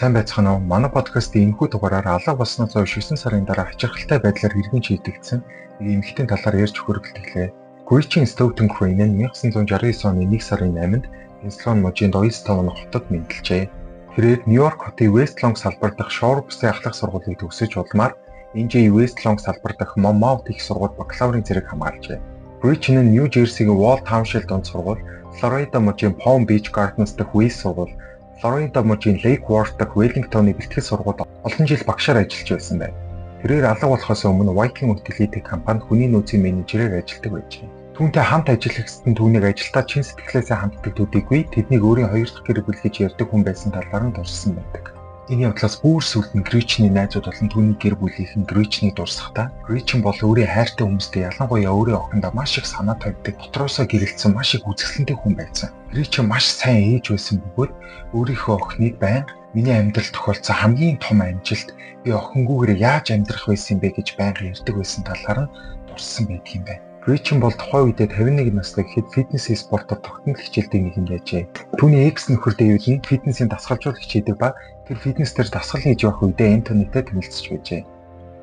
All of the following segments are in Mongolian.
Сайн байцгаана уу? Манай подкастын энэхүү дугаараар алга болсноос хойш 9 сарын дараа хачирхалтай байдлаар иргэн шийдэгдсэн нэг эмэгтэй талаар ярьж хөргөлтөлээ. Гричийн Стоутен Крейн нь 1969 оны 1 сарын 8-нд Пенсильвани мужийн Дойлстон хотод мэндэлжээ. Тэрээр Нью-Йорк хотын Вестлонг салбар дахь Шор бүсийн ахлах сургуулийг төгсөж улмаар NJ Вестлонг салбар дахь Monmouth их сургуульд бакалаврын зэрэг хамгаалжээ. Гричин нь Нью-Жерсигийн Wall Township дунд сургууль, Флорида мужийн Palm Beach Gardens дахь Weiss сургууль, Флорида мужийн Lake Worth дахь Wellington-ы бэлтгэл сургуульд олон жил багшаар ажиллаж байсан байна. Тэрээр алга болохоос өмнө Viking Utility компанид хүний нөөцийн менежерээр ажилладаг байжээ. Түүнтэй хамт ажиллах хэсэгт түүнийг ажилдаа чин сэтгэлээсээ ханддаг төдийгүй тэднийг өөрийн хоёр дахь гэр бүл гэж ярьдаг хүн байсан талаар нь дурссан байдаг. Энэ явдлаас бүр сүүлд нь Гричний найзууд болон түүний гэр бүлийнхэн Гричнийг дурсахдаа Гричин бол өөрийн хайртай хүмүүстэй ялангуяа өөрийн охиндоо маш их санаа тавьдаг, дотроосоо гэрэлтсэн маш их үзэсгэлэнтэй хүн байсан. Гричин маш сайн ээж байсан бөгөөд өөрийнхөө охиныг байнга миний амьдралд тохиолдсон хамгийн том амжилт би охингүйгээр яаж амьдрах байсан бэ гэж байнга ярьдаг байсан талаар нь дурссан байдаг юм байна. Гричин бол тухайн үедээ 51 настай гэхэд фитнес спортоор тогтмол хичээлдэг нэгэн байжээ. Түүний экс нөхөр Дэвид нь фитнесийн дасгалжуулагч хийдэг ба тэр фитнес дээр дасгал хийж явах үедээ Энтонитэй танилцж байжээ.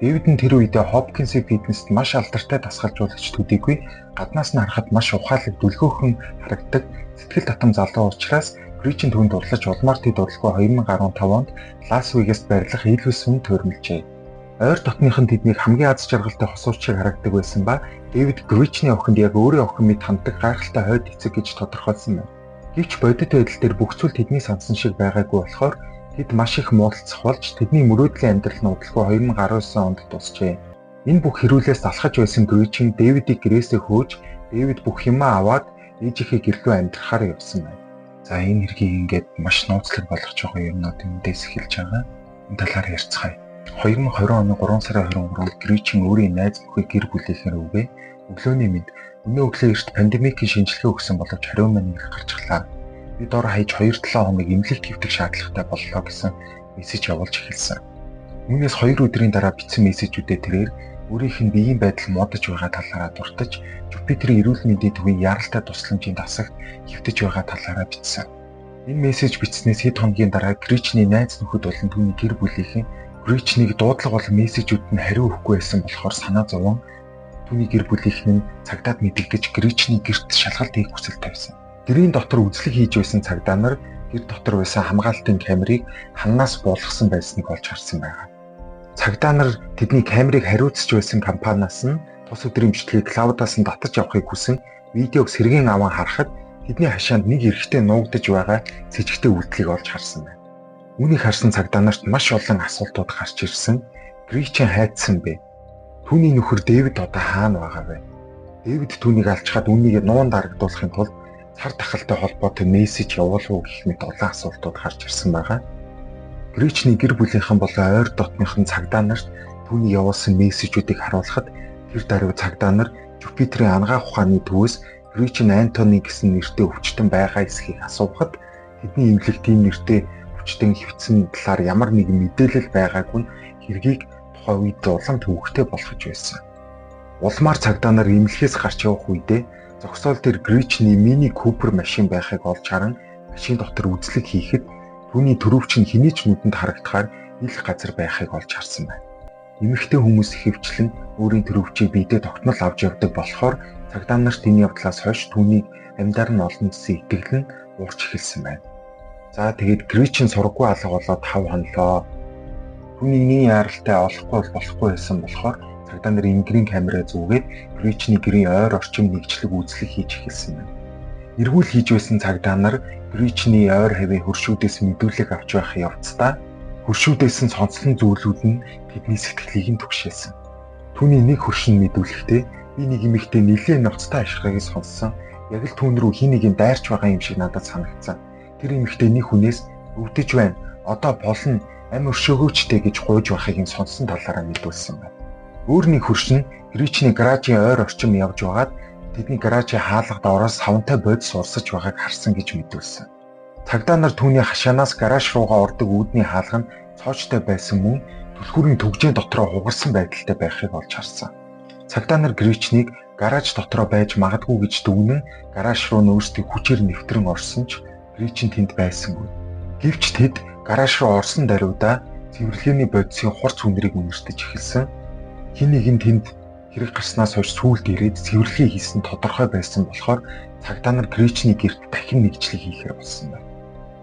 Дэвид нь тэр үедээ Hopkins фитнест маш алдартай дасгалжуулагч төдийгүй гаднаас нь харахад маш ухаалаг дүлгөөхөн харагддаг сэтгэл татам залуу учраас Гричин түүнд дурлаж улмаар тэд удалгүй 2015 онд Лас Вегаст байрлах Элвис хүн төрмөлжээ. Ойр дотных нь тэднийг хамгийн аз жаргалтай хосуурчиг харагдаг байсан ба Дэвид Гричний охинд яг өөрийн охин мэд ханддаг гайхалтай хойд эцэг гэж тодорхойлсон байна. Гэвч бодит байдал дээр бүх зүйл тэдний сансан шиг байгаагүй болохоор тэд маш их муудалцах болж тэдний мөрөөдлийн амьдрал нь удалгүй 2019 онд дуусжээ. Энэ бүх хэрүүлээс залхаж байсан Гричин Дэвидийг гэрээсээ хөөж Дэвид бүх юмаа аваад ээжийнхээ гэрлөө амьдрахаар явсан байна. За энэ хэргийг ингээд маш нууцлаг болгож байгаа юмнууд эндээс эхэлж байгаа. Энэ талаар ярьцгаая. 2020 оны 3 сарын 23-нд Гричин өөрийн найз бүхий гэр бүлийнхээр өгөө өглөөний мэд өнөө өглөө эрт пандемикийн шинжилгээ өгсөн боловч хариу маань их гарчлаа. Бид ор хаяж 2-7 хоног эмнэлэг твтэх шаардлагатай боллоо гэсэн мессеж явуулж эхэлсэн. Үүнээс 2 өдрийн дараа бичсэн мессежүүдээр тэрээр өөрийнх нь биеийн байдал муудаж байгаа талаараа дуртаж Юпитерийн эрүүл мэндийн төвийн яралтай тусламжийн дасагт хэвтэж байгаа талаараа бичсэн. Энэ мессеж бичснээс хэд хоногийн дараа Гричний найз нөхөд болон түүний гэр бүлийнхэн Гричнийг дуудлага болон мессежүүд нь хариу өгөхгүй байсан болохоор санаа зовон түүний гэр бүлийнхэн нь цагдаад мэдэгдэж Гричний гэрт шалгалт хийх хүсэл тавьсан. Гэрийн дотор үзлэг хийж байсан цагдаа нар гэр дотор байсан хамгаалтын камерыг ханаас буулгасан байсныг олж харсан байгаа. Цагдаа нар тэдний камерыг хариуцж байсан компаниас нь тус өдрийн бичлэгийг клаудаас нь татаж авахыг хүсэн видеог сэргийн аван харахад тэдний хашаанд нэг эрэгтэй нуугдаж байгаа цэжигтэй үйлдэлийг олж харсан байна. Үүнийг харсан цагдаа нарт маш олон асуултууд гарч ирсэн. Гричин хайцсан бэ? Түүний нөхөр Дэвид одоо хаана байгаа вэ? Дэвид түүнийг алчгаад үүнийг нуун дарагдуулахын тулд цар тахалтай холбоотой мессеж явуулах уу гэх мэт олон асуултууд гарч ирсэн байгаа. Гричний гэр бүлийнхэн болон ойр дотныхон цагдаа нарт түүний явуулсан мессежүүдийг харуулхад тэр даруй цагдаа нар Юпитерийн ангаах ухааны төвөөс Гричин Антони гэсэн нэртэй өвчтөн байгаа эсхийг асуухад тэдний имлэг тийм нэртэй өвчтөн хөвцсөн талаар ямар нэгэн мэдээлэл байгаагүй хэргийг тухайн үед улам төвөгтэй болгож байсан. Улмаар цагдаа нар имлэхээс гарч явах үедээ зогсоол дээр Гричний мини Купер машин байхыг олж харан машин дотор үзлэг хийхэд түүний төрөвч нь хэний ч нүдэнд харагдахаар ил газар байхыг олж харсан байна. Эмэгтэй хүмүүс ихэвчлэн өөрийн төрөвчийг биедээ тогтмол авч явдаг болохоор цагдаа нарт энэ явдлаас хойш түүнийг амьдаар нь олон жилийн итгэл нь уурч эхэлсэн байна. За тэгээд Гричин сургууй алга болоод 5 хонлоо. Түүний яралтай олохгүй болохгүй байсан болохоор цагдаа нар энгэрийн камераа зүгээд Гричний гэрийн ойр орчим нэгжлэг үзлэг хийж эхэлсэн байна. Эргүүл хийж байсан цагдаа нар Гричний ойр хавийн хөршүүдээс мэдүүлэг авч байх явцдаа хөршүүдээс нь сонслон зүйлүүд нь тэдний сэтгэлийг нь түгшээсэн. Түүний нэг хөршин мэдүүлэхдээ би нэг эмэгтэй нэлээд ноцтой ашигыг сонссон. Яг л түүн рүү хин нэгийн дайрч байгаа юм шиг надад санагдсан. Тэр эмэгтэй нэг хүнээс өвдөж байна. Одоо болно. Ам өршөөгөөчтэй гэж гуйж байхыг нь сонссон талаараа мэдүүлсэн байна. Өөр нэг хөршин Гричний гаражийн ойр орчим явж байгаад тэдний гаражийн хаалгад ороод савнтай бодис урсаж байгааг харсан гэж мэдүүлсэн. Цагдаа нар түүний хашаанаас гараж руугаа ордог үүдний хаалга нь цоочтой байсан мөн түлхүүрийн төгжийн дотроо хугарсан байдалтай байхыг олж харсан. Цагдаа нар Гричнийг гараж дотроо байж магадгүй гэж дүгнэн гараж руу нөөцтэй хүчээр нэвтрэн орсон ч Гричин тэнд байсангүй. Гэвч тэд гараж руу орсон даруйда цэвэрлэгээний бодисын хурц үнэрийг үнэртэж эхэлсэн. Хин нэг нь тэнд хэрэг гарснаас хойш сүүлд ирээд цэвэрлэгээ хийсэн тодорхой байсан болохоор цагдаа нар Гречний гэрт дахин нэгжлэг хийхээр болсон байна.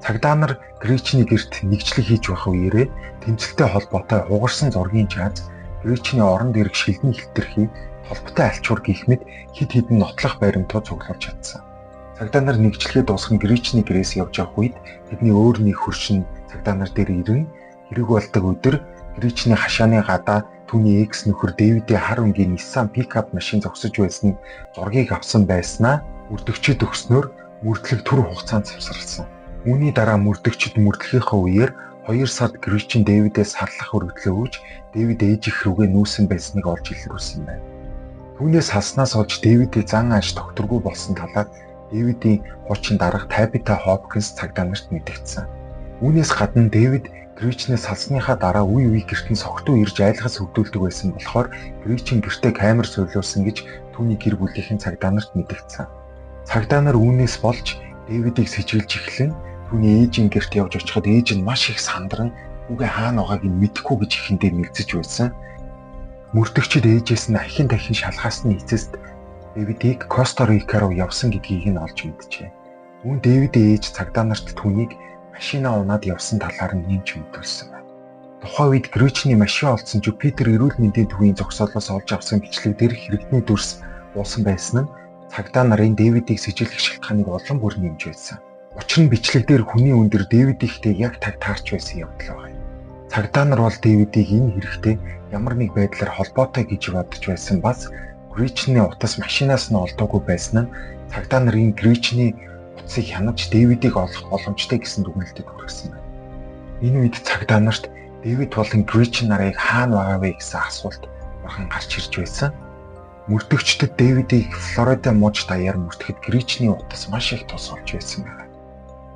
Цагдаа нар Гречний гэрт нэгжлэг хийж байх үеэрээ тэмцэлтэй холбоотой хугарсан зургийн жааз, Гречний оронд ирэх шилний хэтэрхий, толботой альчуур гэх мэт хэд хэдэн нотлох баримтууд цуглуулж чадсан. Цагдаа нар нэгжлэгээ дуусган Гречний гэрээс явж явах үед тэдний өөр нэг хөршин цагдаа нар дээр ирэн хэрэг болдог өдөр Гречний хашааны гадаа түүний экс нөхөр Дэвидийн хар өнгийн Nissan пикап машин зогсож байсан зургийг авсан байснаа мөрдөгчөд өгснөөр мөрдлөг түр хугацаанд завсарласан. Үүний дараа мөрдөгчөд мөрдлөхийнхөө үеэр 2 сард Гречин Дэвидээс сарлах өргөдлөө өгж Дэвид ээжих рүүгээ нүүсэн байсныг олж илрүүлсэн байна. Түүнээс хаснаас олж Дэвидийн зан ааш докторгүй болсон талаар Дэвидийн хуучин дарга Табита Хопкинс цагдаа нарт мэдгдсэн. Үүнээс гадна Дэвид Гречнээс салсныхаа дараа үе үе гэртэн согтуу ирж айлгаас хөвдүүлдэг байсан болохоор Гречин гэртээ камер суйлуулсан гэж түүний гэр бүлийнхэн цагдаа нарт мэдгдсэн. Цагдаа нар үүнээс болж Дэвидийг сэжиглэж эхлэн түүний ээжийн гэрт явж очиход ээж нь маш их сандран үгээ хаана байгааг нь мэдэхгүй гэж ихэндээ мэдсэж байсан. Мөрдөгчд ээжээс нь ахин дахин шалгаасны эцэст Дэвидийг Коста-Рика руу явсан гэдгийг нь олж мэджээ. Үүн Дэвидийн ээж цагдаа нарт түүнийг машинаа унаад явсан талаар нь нэмж мэдүүлсэн байна. Тухайн үед Гречний машин олдсон Жупитер эрүүл мэндийн төвийн зогсоолоос олж авсан бичлэг дээр хэрэгтний дүрс уусан байсан нь цагдаа нарын Дэвидийг сэжиглэх шалтгааныг улам бүр нэмж байсан. Учир нь бичлэг дээр хүний өндөр Дэвидийнхтэй яг таг таарч байсан явдал байна. Цагдаа нар бол Дэвидийг энэ хэрэгтэй ямар нэг байдлаар холбоотой гэж бодож байсан бас Гречний утас машинаас нь олдоогүй байсан нь цагдаа нарын Гречний утсыг хянаж Дэвидийг олох боломжтой гэсэн дүгнэлтэд хүргэсэн байна. Энэ үед цагдаа нарт Дэвид болон Гречин нарыг хаана байгаа вэ гэсэн асуулт бурхан гарч ирж байсан. Мөрдөгчдөд Дэвидийг Флорида мууж даяар мөрдөд Гречний утас маш их тус олж байсан байна.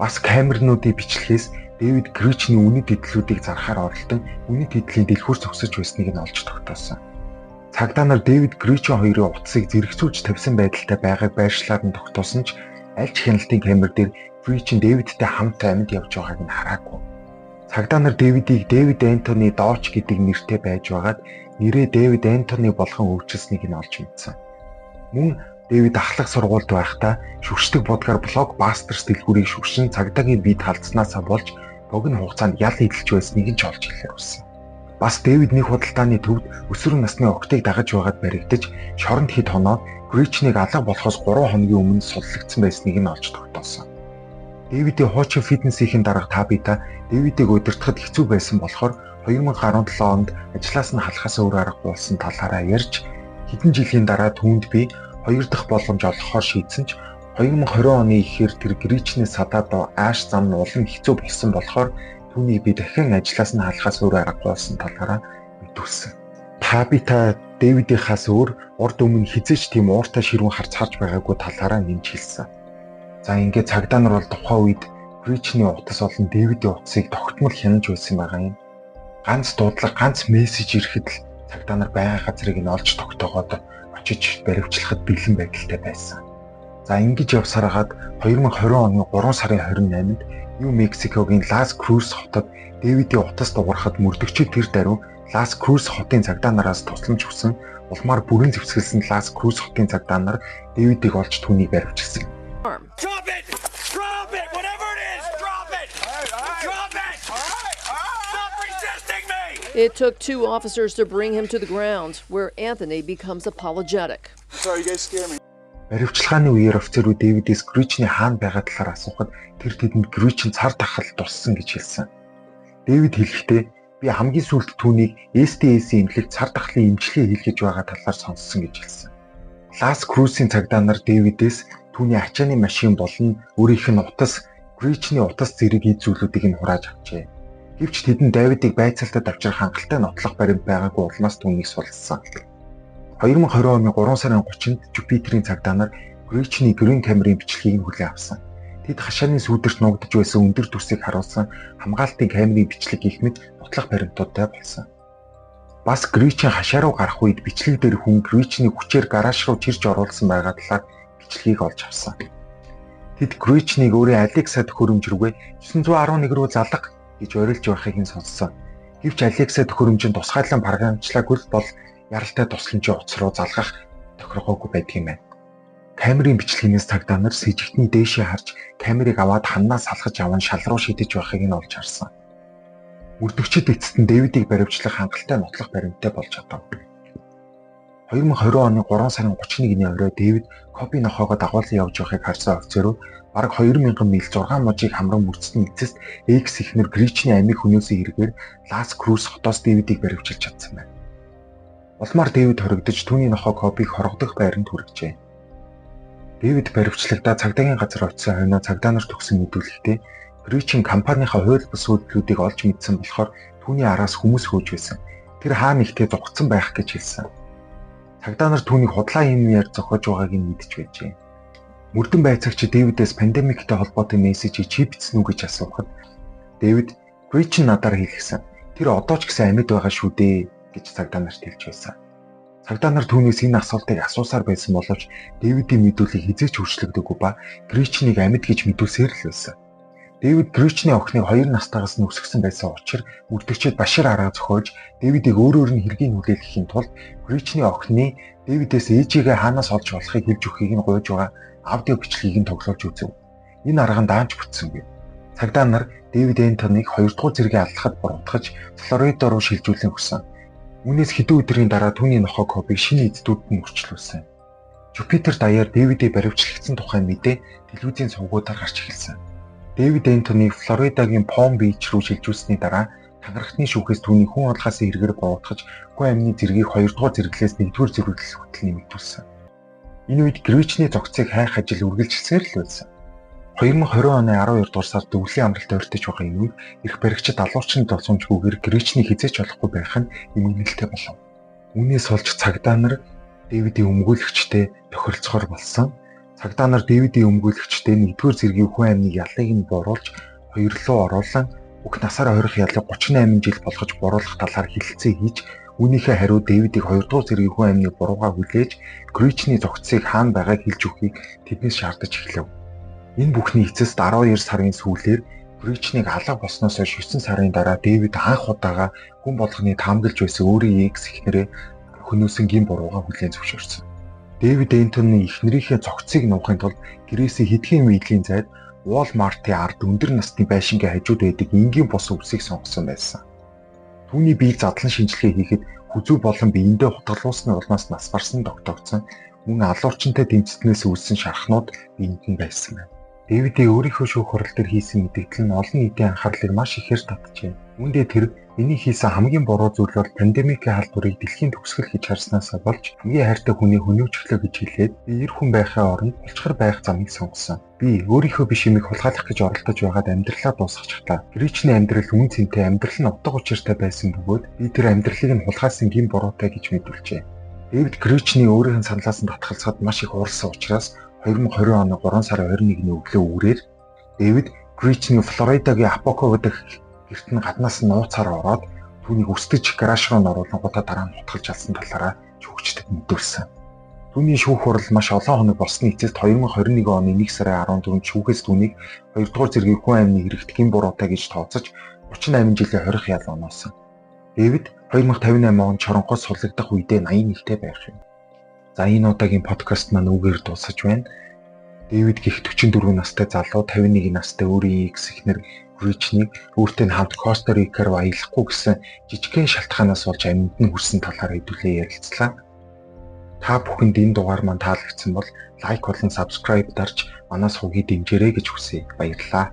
Бас камернуудын бичлэгээс Дэвид Гречний үнэт эдлүүдийг зарахаар оролдон үнэт эдлийн дэлгүүр зогсож байсныг нь олж тогтоосон. Цагдаа нар Дэвид Гречин хоёрын утсыг зэрэгцүүлж тавьсан байдалтай байгааг байршлаар нь тогтоосон ч аль ч хяналтын камер дээр Гречин Дэвидтэй хамт амьд явж байгааг нь хараагүй. Цагдаа нар Дэвидийг Дэвид Антони Дооч гэдэг нэртэй байж байгаад нэрээ Дэвид Антони болгон өвчлснийг нь олж мэдсэн. Мөн Дэвид ахлах сургуульд байхдаа шүршдэг будгаар блокбастерс дэлгүүрийг шүршин цагдаагийн бие талцснаасаа болж богино хугацаанд ял эдэлж байсныг нь ч олж хэлэхээр болсон. Бас Дэвид нэг худалдааны төвд өсвөр насны октыг дагаж байгаад баригдаж шоронд хэд хоноо Гречнийг алга болохоос 3 хоногийн өмнө судлагдсан байсныг нь олж тогтоосон. Дэвидийн хуучин фитнесийн дарга Табита Дэвидийг удирдахад хэцүү байсан болохоор 2017 онд ажлаас нь халахаас өөр аргагүй болсон талаараа ярьж хэдэн жилийн дараа түүнд би 2 дахь боломж олгохоор шийдсэн ч 2020 оны эхээр тэр Гречнээс садаад ааш зам нь улам хэцүү болсон болохоор түүнийг би дахин ажлаас нь халахаас өөр аргагүй болсон талаараа мэдүүлсэн. Табита Дэвидийнхаас өөр урд өмнө хизээч тийм ууртай ширүүн харж байгаагүй талаараа нэмж хэлсэн. За ингээд цагдаа нар бол тухайн үед Гречний утас болон Дэвидийн утсыг тогтмол хянаж байсан байгаа юм. Ганц дуудлага, ганц мессеж ирэхэд л цагдаа нар байгаа газрыг нь олж тогтоогоод очиж баривчлахад бэлэн байдалтай байсан. За ингэж явсараад 2020 оны 3 сарын 28-нд Нью Мексикогийн Лас Крус хотод Дэвидийн утас дуурахад мөрдөгчид тэр даруй Лас Крус хотын цагдаа нараас тусламж хүсэн улмаар бүрэн зэвсгэлсэн Лас Крус хотын цагдаа нар Дэвидийг олж түүнийг баривчилсан. Drop it! Drop it! Whatever it is, drop it! Drop it! Stop resisting me! It took 2 officers to bring him to the ground, where Anthony becomes apologetic. Sorry, you guys scare me. Баривчилгааны үеэр офицерүүд Дэвидээс Гречний хаана байгаа талаар асуухад тэр тэдэнд Гречин цар тахал дуссан гэж хэлсэн. Дэвид хэлэхдээ би хамгийн сүүлд түүнийг STS-ийн эмнэлэгт цар тахлын эмчилгээ хийлгэж байгаа талаар сонссон гэж хэлсэн. Лас Крусийн цагдаа нар Дэвидээс түүний ачааны машин болон өөрийнх нь утас, Гречний утас зэрэг эд зүйлүүдийг нь хурааж авчээ. Гэвч тэдэнд Давидыг байцаалтад авчрах хангалттай нотлох баримт байгаагүй улмаас түүнийг сулсан. 2020 оны 3 сарын 30-нд Жупитерийн цагдаа нар Гречний грин камерын бичлэгийг нь хүлээн авсан. Тэд хашааны сүүдэрт нуугдж байсан өндөр төсийг харуулсан хамгаалтын камерын бичлэг гэх мэт нотлох баримтуудтай болсон. Бас Гречин хашаа руу гарах үед бичлэг дээр хүн Гречний хүчээр гараж руу чирч оруулсан байгаа талаар бичлэгийг олж авсан. Тэд Гречнийг өөрийн Алексад хөрөмж рүүгээ 911 рүү залга гэж орилж байхыг нь сонссон. Гэвч Алекса төхөөрөмжөнд тусгайлан баргаамжлаагүй бол яралтай тусламжийн утас руу залгах тохиргоогүй байдаг юм байна. Камерын бичлэгнээс цагдаа нар с жигтний дээшээ харж камерыг аваад ханнаас салгаж аван шал руу шидэж байхыг нь олж харсан. Мөрдөгчд эцэст нь Дэвидийг баривчлах хангалттай нотлох баримттай болж чадав. 2020 оны 3 сарын 31-ний орой Дэвид Коби нохоогоо дагуулсан явж байхыг харсан офицерууд бараг 2000 миль 6 можийг хамран мөрцсөн эцэст X ихнэр Гричний амийг хөнөөсөн хэрэгээр Лас Крус хотоос Дэвидийг баривчилж чадсан байна. Улмаар Дэвид хоригдож түүний нохоо Кобиг хоргодох байранд хүргэжээ. Дэвид баривчлагдаа цагдаагийн газар очисон хойноо цагдаа нар төгсөн мэдүүлэхдээ Гричин компанийнхаа хууль бус үйлдэлүүдийг олж мэдсэн болохоор түүний араас хүмүүс хөөж байсан. Тэр хаа нэгтээ зогцсон байх гэж хэлсэн. Цагдаа нар түүнийг худлаа хэмээр зохиож байгааг нь мэдэж байжээ. Мөрдөн байцаагч Дэвидээс пандемиктэй холбоотой мессежийг чи бичсэн үү гэж асуухад Дэвид Гричин надаар хэлсэн. Тэр одоо ч гэсэн амьд байгаа шүү дээ гэж цагдаа нарт хэлж байсан. Цагдаа нар түүнээс энэ асуултыг асуусаар байсан боловч Дэвидийн мэдүүлгийг хизээч өөрчлөгдөөгүй ба Гричнийг амьд гэж мэдүүлсээр л байсан. Дэвид Гричний охиныг 2 настайгаас нь өсгсөн байсан учраас мөрдөгчд башир арга зохиож Дэвидийг өөрөөр нь хэргийн хүлээхийн тулд Гричний охины Дэвидээс ээжигээ хаанаас олж болохыг хэлж өгөхийг нь гуйж байгаа аудио бичлэгийг нь тоглож үзв. Энэ арга нь даанч бүтсэнгүй. Цагдаа нар Дэвид Энтоныг 2 дугаар зэрэгээ алхахад буруутгаж Флорида руу шилжүүлэн өгсөн. Үүнээс хэдэн өдрийн дараа түүний нохоо Кобиг шинэ эцдүүд нь өрчлүүлсэн. Жупитер даяар Дэвидийг баривчлагдсан тухай мэдээ телевизийн сувгуудаар гарч эхэлсэн. Дэвид Энтонийг Флоридагийн Palm Beach руу шилжүүлсэний дараа тангарахтны шүүхээс түүний хүн олгосон хэрэгээр буруутгаж хүн амны зэргийг 2 дугаар зэрэглээс 1-р зэрэглэл хүртэл нэмэгдүүлсэн. Энэ үед Гричний зохицыг хайх ажил үргэлжилсээр л байсан. 2020 оны 12 дугаар сард өвлийн амралт ойртож байгаа энэ үед эрх баригчид алуурчны тусламжгүйгээр Гричний хизээч олохгүй байх нь эмгэнэлтэй болов. Үүнээс болж цагдаа нар Дэвидийн өмгөөлөгчтэй тохиролцохоор болсон. Цагдаа нар Дэвидийн өмгөөлөгчтэй 1-р зэргийн хүн амны ялыг нь буруулж 2 руу оруулан бүх насаар ойрох ялыг 38 жил болгож буруулах талаар хэлэлцээ хийж үүнийхээ хариу Дэвидийг 2-р зэргийн хүн амны буруугаа хүлээж Гричний зохицыг хаана байгааг хэлж өгөхийг тэднээс шаардаж эхлэв. Энэ бүхний эцэст 12 сарын сүүлээр Гричнийг алга болсноос хойш 9 сарын дараа Дэвид анх удаага хүн болгоны таамаглаж байсан өөрийн X ихнэрээ хөнөөсөн гин буруугаа хүлээн зөвшөөрсөн. Дэвид Энтоны эхнэрийнхээ зохицыг нуухын тулд гэрээсээ хэдхэн милийн зайд Walmart-ийн ард өндөр насны байшингийн хажууд байдаг энгийн бус өвсийг сонгосон байсан. Түүний биеийг задлан шинжилгээ хийхэд хүзүү болон биендээ хутгалуусны улмаас нас барсан тогтоогдсон. Мөн алуурчинтай тэмцэтнээс үүссэн шархнууд биенд нь байсан байна. Дэвидийн өөрийнхөө шүүх хурал дээр хийсэн мэдээлэл нь олон нийтийн анхаарлыг маш ихээр татжээ. Үүндээ тэр миний хийсэн хамгийн буруу зүйл бол пандемикийн халдварыг дэлхийн төгсгөл гэж харснаас болж хамгийн хайртай хүний хөнөөчлөө гэж хэлээд би эр хүн байхаа оронд булчгар байх замыг сонгосон. Би өөрийнхөө биш юмыг хулгайлах гэж оролдож байгаад амьдралаа дуусгачихлаа. Гричний амьдрал үн цэнтэй, амьдрал нь утга учиртай байсан бөгөөд би тэр амьдралыг нь хулгайлсан гин буруутай гэж мэдүүлжээ. Дэвид Гричний өөрийнх нь саналаас нь татгалзахад маш их уурсан учраас 2020 оны 3 сарын 21-ний өглөө үрээр Дэвид Гричний Флоридагийн Апоково дэх гэрт нь гаднаас нь нууцаар ороод түүнийг өсдөж гараж руу оруулангуудаа дараа нь хутгалж алсан талаараа шүүгчдэд мэдүүлсэн. Түүний шүүх хурал маш олон хоног болсны эцэст 2021 оны 1 сарын 14-нд шүүхээс түүнийг 2 дугаар зэргийн хүн амны хэрэгтгэн буруутай гэж тооцож 38 жилийн хорих ял оноосон. Дэвид 2058 онд чоронгоос суллагдах үедээ 81-тэй байх юм. За энэ удаагийн подкаст маань үгээр дуусаж байна. Дэвид гих 44 настай залуу 51 настай өөрийн X ихнэр Гричнийг өөртөө хамт Коста Рика руу аялахгүй гэсэн жижигхэн шалтгаанаас болж амьд нь хүрсэн талаар хэдүүлээ ярилцлаа. Та бүхэнд энэ дугаар маань таалагдсан бол лайк болон subscribe дарж манаас хугыг дэмжээрэй гэж хүсье. Баярлалаа.